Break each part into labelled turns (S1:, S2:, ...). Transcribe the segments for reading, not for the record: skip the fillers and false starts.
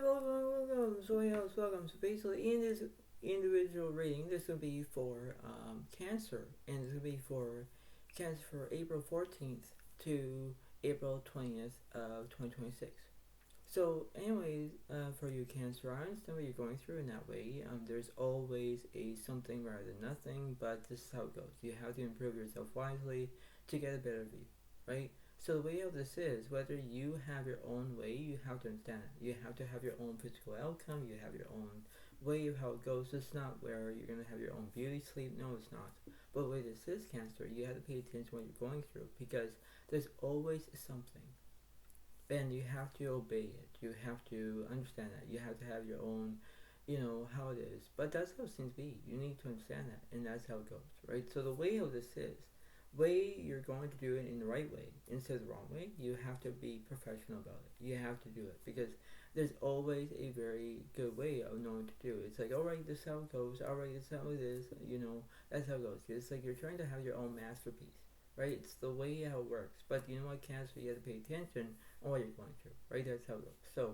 S1: welcome. So basically, in this individual reading, this will be for Cancer, and this will be for Cancer for April 14th to April 20th of 2026. So, anyways, for you Cancer, I understand what you're going through in that way. There's always a something rather than nothing, but this is how it goes. You have to improve yourself wisely to get a better view, right? So the way of this is, whether you have your own way, you have to understand it. You have to have your own physical outcome. You have your own way of how it goes. It's not where you're going to have your own beauty sleep. No, it's not. But the way this is, Cancer, you have to pay attention to what you're going through, because there's always something. And you have to obey it. You have to understand that. You have to have your own, how it is. But that's how it seems to be. You need to understand that. And that's how it goes, right? So the way of this is, way you're going to do it in the right way instead of the wrong way. You have to be professional about it. You have to do it, because there's always a very good way of knowing to do it. It's like, alright, this is how it goes. Alright, this is how it is. That's how it goes. It's like you're trying to have your own masterpiece, right? It's the way how it works. But you know what, Cancer, you have to pay attention on what you're going through, right? That's how it goes. So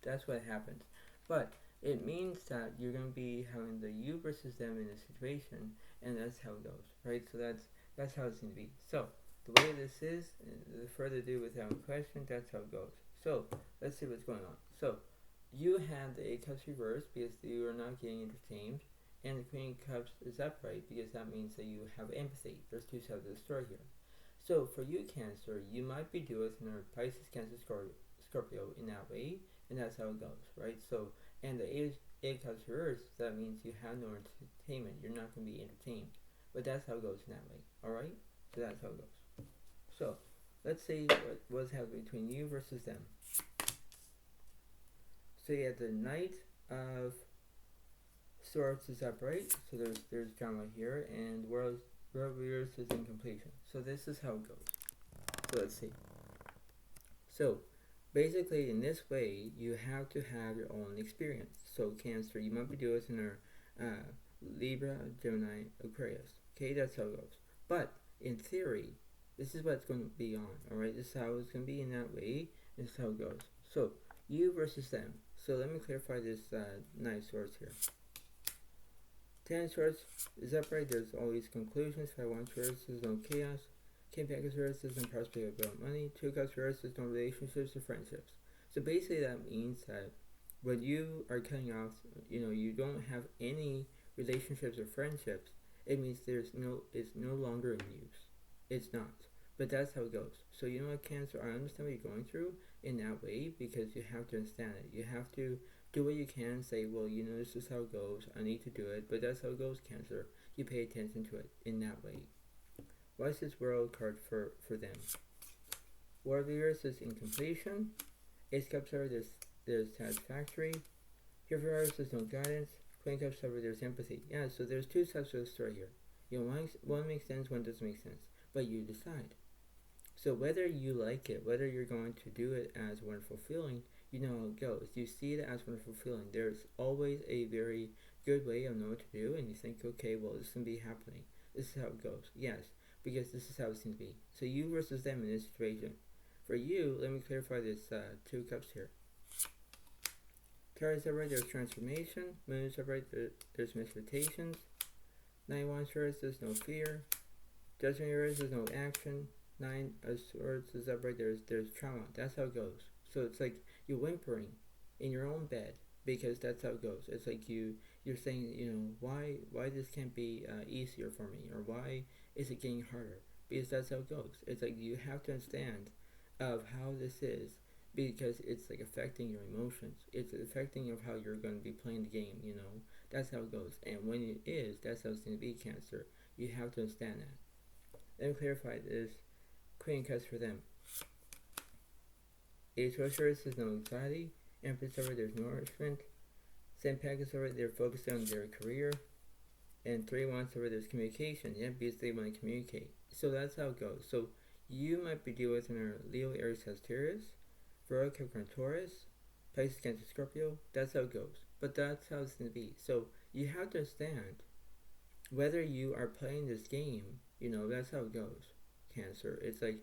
S1: that's what happens. But it means that you're going to be having the you versus them in a situation, and that's how it goes, right? So that's how it's going to be. So the way this is, the further ado without question, that's how it goes. So let's see what's going on. So you have the 8 cups reversed because you are not getting entertained, and the Queen of Cups is upright because that means that you have empathy. There's two sides of the story here. So for you, Cancer, you might be due with another Pisces, Cancer, Scorpio in that way, and that's how it goes, right? So, and the 8 cups reversed, that means you have no entertainment. You're not going to be entertained. But that's how it goes in that way, alright? So that's how it goes. So, let's see what's happening between you versus them. So you have the Knight of Swords is upright, so there's drama here, and World Reverse is in completion. So this is how it goes. So let's see. So, basically in this way, you have to have your own experience. So Cancer, you might be doing this in Libra, Gemini, Aquarius. Okay, that's how it goes. But in theory, this is what's going to be on. Alright, this is how it's going to be in that way. This is how it goes. So, you versus them. So let me clarify this Knight of Swords here. 10 of Swords is upright. There's always conclusions. 5 of Swords, there's no chaos. King of Pentacles reverse, there's no perspective about money. 2 of Cups reverse, there's no relationships or friendships. So basically that means that when you are cutting off, you don't have any relationships or friendships, it means it's no longer in use. It's not. But that's how it goes. So you know what, Cancer, I understand what you're going through in that way, because you have to understand it. You have to do what you can, say, well, this is how it goes, I need to do it, but that's how it goes, Cancer. You pay attention to it in that way. Why is this World card for them? World Reverse is in completion. Ace Cups over, there's satisfactory. Here for Aries, there's no guidance. Queen Cups over, there's empathy. Yeah, so there's two sides of the story here. One makes sense, one doesn't make sense. But you decide. So whether you like it, whether you're going to do it as a wonderful feeling, you know how it goes. You see it as a wonderful feeling. There's always a very good way of knowing what to do, and you think, okay, well, this is going to be happening. This is how it goes. Yes, because this is how it's going to be. So you versus them in this situation. For you, let me clarify this 2 cups here. Taurus upright, there's transformation. Moon is upright, there's misrotations. 9 of Wands, there's no fear. Judgment reverse, there's no action. 9 of Swords is upright, there's trauma. That's how it goes. So it's like you're whimpering in your own bed, because that's how it goes. It's like you're saying, why this can't be easier for me, or why is it getting harder? Because that's how it goes. It's like you have to understand of how this is, because it's like affecting your emotions. It's affecting of how you're going to be playing the game. That's how it goes. And when it is, that's how it's going to be, Cancer. You have to understand that. Let me clarify this. Queen Cups for them. 8 Treasures, there's no anxiety. Empress over, there's nourishment. 7 Pentacles over, they're focused on their career. And 3 Wands over, there's communication. Yeah, because they want to communicate. So that's how it goes. So you might be dealing with an Leo, Aries, Sagittarius, Virgo, Capricorn, Taurus, Pisces, Cancer, Scorpio. That's how it goes. But that's how it's going to be. So you have to understand whether you are playing this game. That's how it goes, Cancer. It's like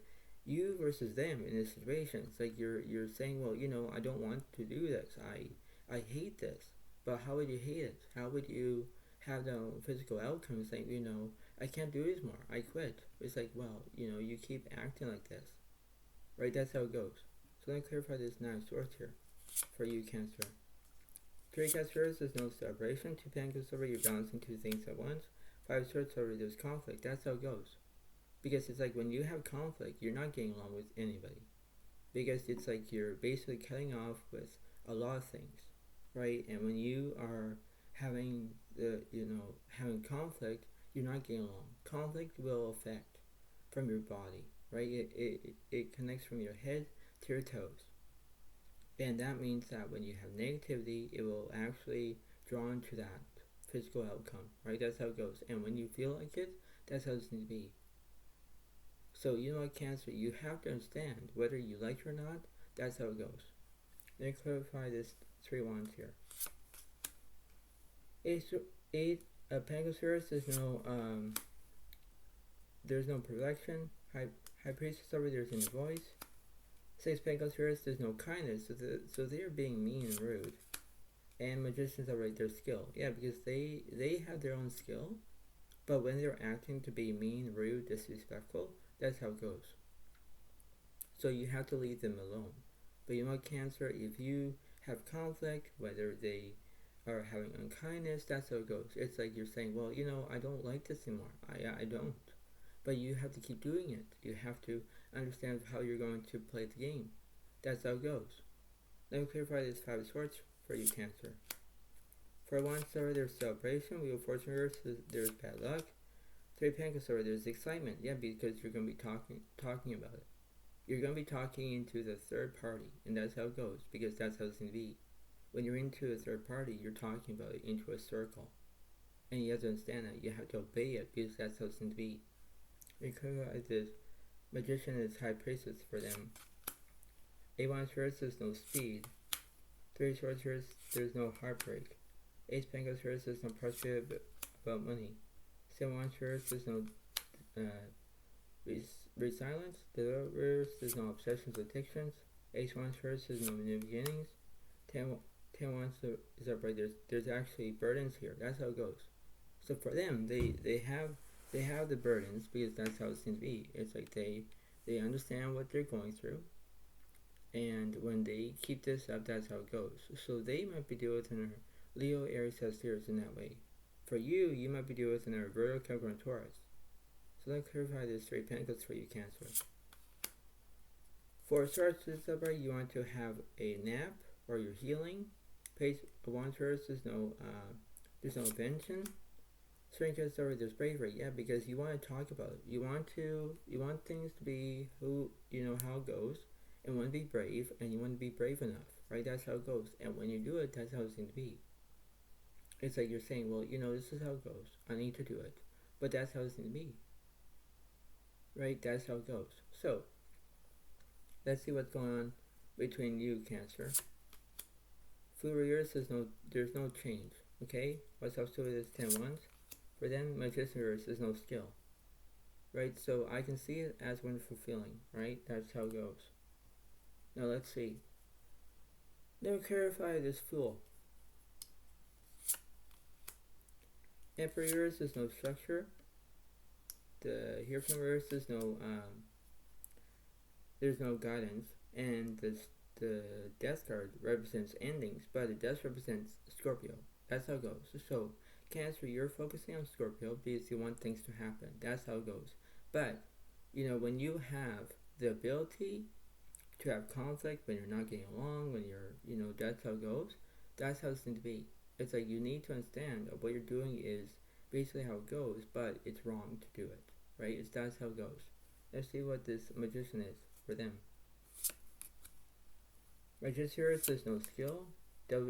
S1: you versus them in this situation. It's like you're saying, well, I don't want to do this. I hate this. But how would you hate it? How would you have no physical outcome saying, I can't do this more. I quit. It's like, well, you keep acting like this. Right? That's how it goes. So let me clarify this 9 of Swords here for you, Cancer. 3 Cancers, there's no separation. 2 Pentacles over, you're balancing 2 things at once. 5 of Swords over, there's conflict. That's how it goes. Because it's like when you have conflict, you're not getting along with anybody. Because it's like you're basically cutting off with a lot of things, right? And when you are having having conflict, you're not getting along. Conflict will affect from your body, right? It connects from your head to your toes. And that means that when you have negativity, it will actually draw into that physical outcome, right? That's how it goes. And when you feel like it, that's how it's going to be. So, Cancer, you have to understand whether you like it or not, that's how it goes. Let me clarify this 3 wands here. 8 Pentacles here, there's no perfection. High Priestess over, there's no voice. 6 Pentacles here, there's no kindness, so they're being mean and rude. And Magicians over, their skill. Yeah, because they have their own skill, but when they're acting to be mean, rude, disrespectful, that's how it goes. So you have to leave them alone. But Cancer, if you have conflict, whether they are having unkindness, that's how it goes. It's like you're saying, well, I don't like this anymore. I don't. But you have to keep doing it. You have to understand how you're going to play the game. That's how it goes. Let me clarify this 5 of Swords for you, Cancer. For 1 star, there's celebration. Wheel of Fortune reverse, there's bad luck. 3 Pentacles, there's excitement. Yeah, because you're going to be talking about it. You're going to be talking into the third party, and that's how it goes, because that's how it's going to be. When you're into a third party, you're talking about it into a circle. And you have to understand that. You have to obey it, because that's how it's going to be. Because this Magician is High Priestess for them. 8 Wands reverse, there's no speed. 3 Swords reverse, there's no heartbreak. 8 Pentacles reverse, there's no pressure about money. 7 Wands reverse, there's no resilience. The reverse, there's no obsessions or addictions. 8 Wands reverse, there's no new beginnings. 10 Wands is upright. There's actually burdens here. That's how it goes. So for them, they have the burdens because that's how it's going to be. It's like they understand what they're going through, and when they keep this up, that's how it goes. So they might be dealing with an Leo, Aries, Sagittarius in that way. For you, you might be dealing with an Virgo, Capricorn, Taurus. So let's clarify this 3 Pentacles for you, Cancer. For Swords is upright, you want to have a nap or you're healing. Page of Wands reverse, there's no invention. Strength is over, there's bravery. Yeah, because you want to talk about it. You want things to be how it goes, and want to be brave, and you want to be brave enough, right? That's how it goes. And when you do it, that's how it's going to be. It's like you're saying, well, this is how it goes. I need to do it, but that's how it's going to be, right? That's how it goes. So let's see what's going on between you, Cancer. Fool reverse, there's no change. Okay, what's up to it is 10 Wands. For them, Magician reverse, there's no skill, right? So I can see it as wonderful feeling, right? That's how it goes. Now let's see. Let me clarify this Fool. Emperor reverse, there's no structure. The Hierophant reverse, there's no guidance, and the Death card represents endings, but it does represent Scorpio. That's how it goes. So Cancer, you're focusing on Scorpio because you want things to happen. That's how it goes. But when you have the ability to have conflict, when you're not getting along, when you're that's how it goes. That's how it's going to be. It's like you need to understand that what you're doing is basically how it goes, but it's wrong to do it, right? That's how it goes. Let's see what this Magician is for them. Magician, there's no skill. Devil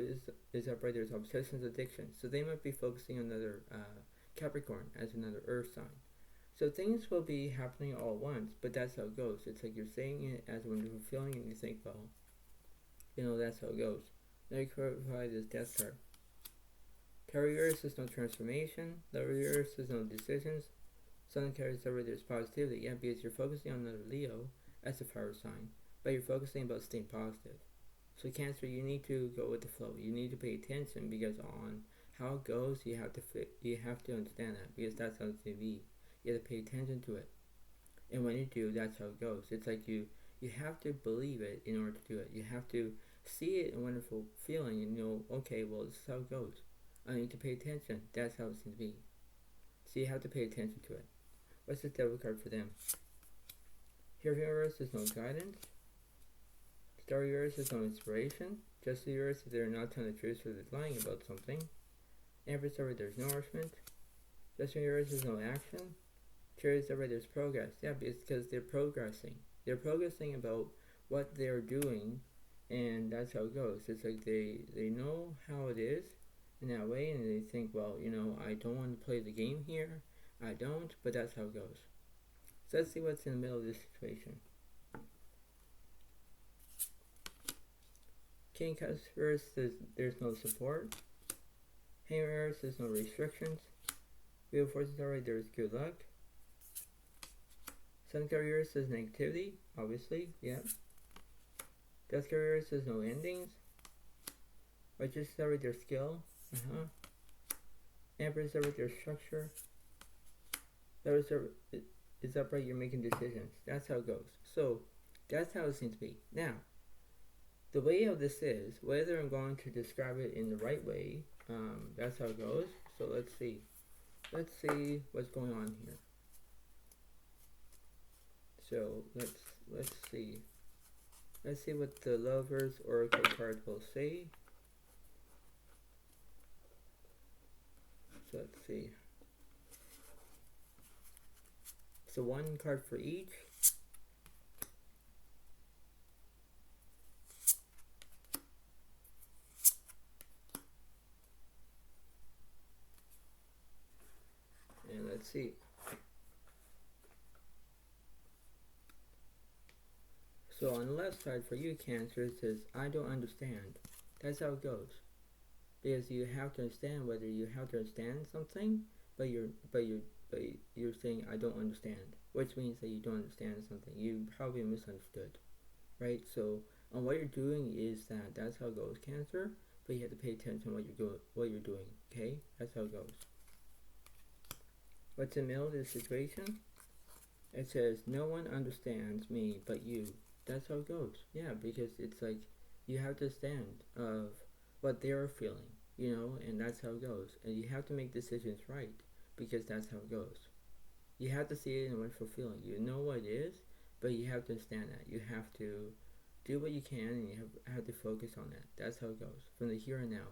S1: is upright, there's obsessions, addiction. So they might be focusing on another Capricorn as another earth sign. So things will be happening all at once, but that's how it goes. It's like you're saying it as a wonderful feeling and you think, well, that's how it goes. Now you clarify this Death card. Carriers, there's no transformation. Warriors, there's no decisions. Sun carries over, there's positivity. Yeah, because you're focusing on another Leo as a fire sign, but you're focusing about staying positive. So Cancer, you need to go with the flow. You need to pay attention, because on how it goes, you have to understand that, because that's how it's going to be. You have to pay attention to it, and when you do, that's how it goes. It's like you have to believe it in order to do it. You have to see it, a wonderful feeling, and okay, well, this is how it goes. I need to pay attention. That's how it's going to be. So you have to pay attention to it. What's the devil card for them? Here for Uranus is no guidance. Star Uranus is no inspiration. Just Uranus if they're not telling the truth or they're lying about something. Empress over there's nourishment. Just Uranus is no action. Chariot over there's progress. Yeah, it's because they're progressing. They're progressing about what they're doing, and that's how it goes. It's like they know how it is in that way, and they think, well, I don't want to play the game here. I don't, but that's how it goes. So let's see what's in the middle of this situation. King Cups first, there's no support. Hangers, there's no restrictions. Wheel of Fortune already, there's good luck. Sun Carriers says negativity, obviously, yeah. Death Carriers says no endings. Righteous already their skill, Empress already their structure. It's upright, you're making decisions. That's how it goes. So, that's how it seems to be. Now, the way of this is, whether I'm going to describe it in the right way, that's how it goes. So let's see. Let's see what's going on here. So let's see. Let's see what the Lovers Oracle card will say. So let's see. So one card for each. And let's see. So on the left side for you, Cancer, it says, I don't understand. That's how it goes. Because you have to understand whether you have to understand something, but you're saying I don't understand, which means that you don't understand something. You probably misunderstood, right? So what you're doing is that's how it goes, Cancer. But you have to pay attention to what you're doing. Okay, that's how it goes. What's in the middle of this situation? It says no one understands me but you. That's how it goes. Yeah, because it's like you have to stand of what they're feeling, and that's how it goes. And you have to make decisions right, because that's how it goes. You have to see it in a wonderful feeling. You know what it is, but you have to understand that. You have to do what you can, and you have to focus on that. That's how it goes, from the here and now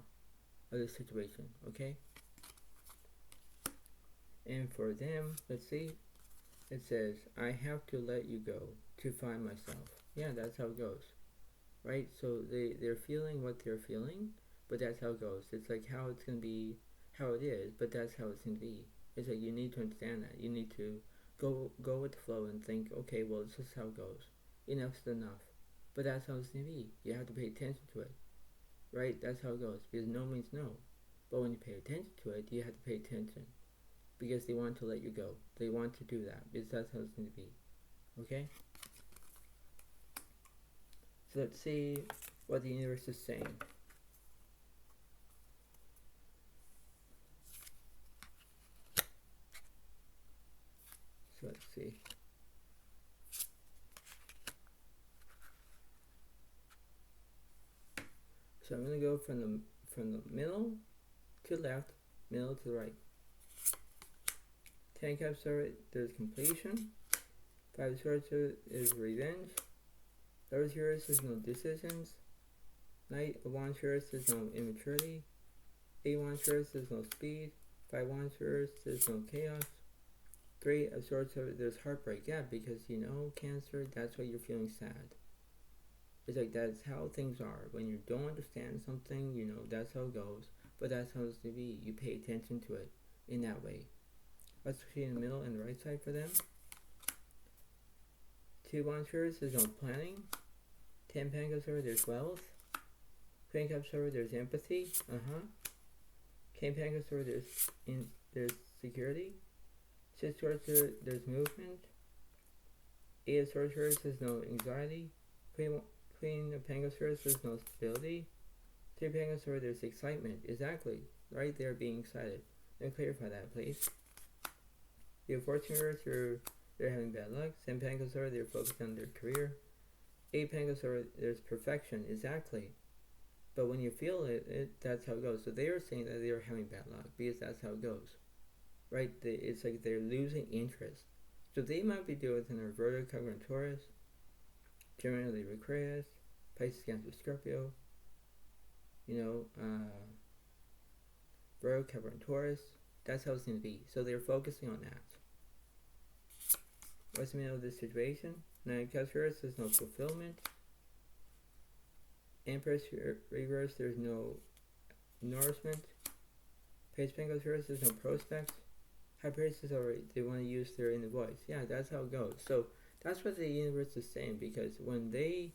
S1: of the situation, okay? And for them, let's see, it says, I have to let you go to find myself. Yeah, that's how it goes, right? So they're feeling what they're feeling, but that's how it goes. It's like how it's going to be, how it is, but that's how it's going to be. It's like you need to understand that. You need to go with the flow and think, okay, well, this is how it goes. Enough's enough. But that's how it's going to be. You have to pay attention to it, right? That's how it goes, because no means no. But when you pay attention to it, you have to pay attention, because they want to let you go. They want to do that, because that's how it's going to be, okay? So let's see what the universe is saying. So let's see. So I'm going to go from the middle to left, middle to the right. 10 cups there's completion. 5 of swords is revenge. Lovers here says no decisions. Knight of Wands here says no immaturity. 8 Wands here says no speed. 5 Wands here says no chaos. 3 of Swords there's heartbreak. Yeah, because Cancer, that's why you're feeling sad. It's like that's how things are. When you don't understand something, that's how it goes. But that's how it's to be. You pay attention to it in that way. Let's see in the middle and the right side for them. 2 Wands here says no planning. 10 Pentacles over there's wealth. Queen Cups over there's empathy. King Pentacles over there's security. 6 Swords there's movement. Eight of Swords reverse, there's no anxiety. Queen of Pentacles reverse, there's no stability. Three of Pentacles reverse, there's excitement. Exactly. Right there, being excited. Let me clarify that, please. You have Fortune reverse, they're having bad luck. Seven Pentacles reverse, they're focused on their career. Eight Pentacles reverse, there's perfection. Exactly. But when you feel it, that's how it goes. So they are saying that they are having bad luck because that's how it goes. Right? It's like they're losing interest. So they might be dealing with an Virgo, Capricorn, Taurus, Gemini, Libra, Aquarius, Pisces, Cancer, Scorpio, Virgo, Capricorn, Taurus. That's how it's going to be. So they're focusing on that. What's the meaning of this situation? Nine of Cups reverse, there's no fulfillment. Empress reverse, there's no nourishment. Page of Pentacles reverse, there's no prospects. High Priestess already, they want to use their inner voice. Yeah, that's how it goes. So that's what the universe is saying, because when they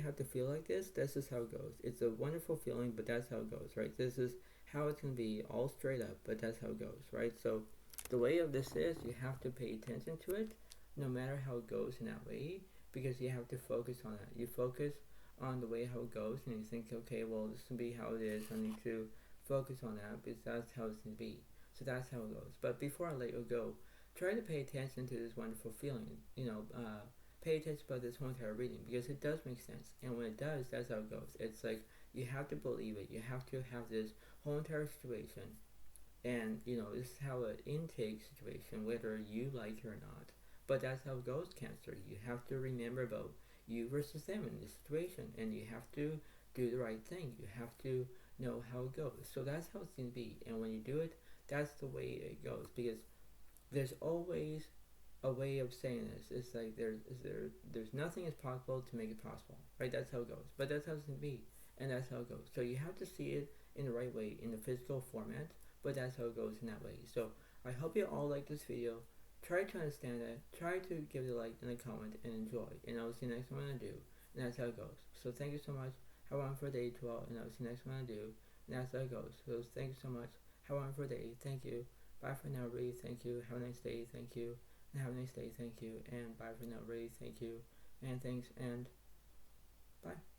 S1: have to feel like this is how it goes. It's a wonderful feeling, but that's how it goes, right? This is how it's going to be, all straight up, but that's how it goes, right? So the way of this is you have to pay attention to it, no matter how it goes in that way, because you have to focus on that. You focus on the way how it goes, and you think, okay, well, this will be how it is. I need to focus on that because that's how it's going to be. So that's how it goes. But before I let you go, try to pay attention to this wonderful feeling. Pay attention about this whole entire reading, because it does make sense. And when it does, that's how it goes. It's like you have to believe it. You have to have this whole entire situation. And, this is how an intake situation, whether you like it or not. But that's how it goes, Cancer. You have to remember about you versus them in this situation, and you have to do the right thing. You have to know how it goes. So that's how it's going to be. And when you do it, that's the way it goes, because there's always a way of saying this. It's like there's nothing is possible to make it possible, right? That's how it goes. But that's how it's going to be, and that's how it goes. So you have to see it in the right way, in the physical format, but that's how it goes in that way. So I hope you all like this video. Try to understand it. Try to give it a like and a comment and enjoy. And I'll see you next one I do. And that's how it goes. So thank you so much. Have a wonderful day to all. And I'll see you next one I do. And that's how it goes. So thank you so much. Have a wonderful day. Thank you. Bye for now, Ray. Thank you. Have a nice day. Thank you. And have a nice day. Thank you. And bye for now, Ray. Thank you. And thanks. And bye.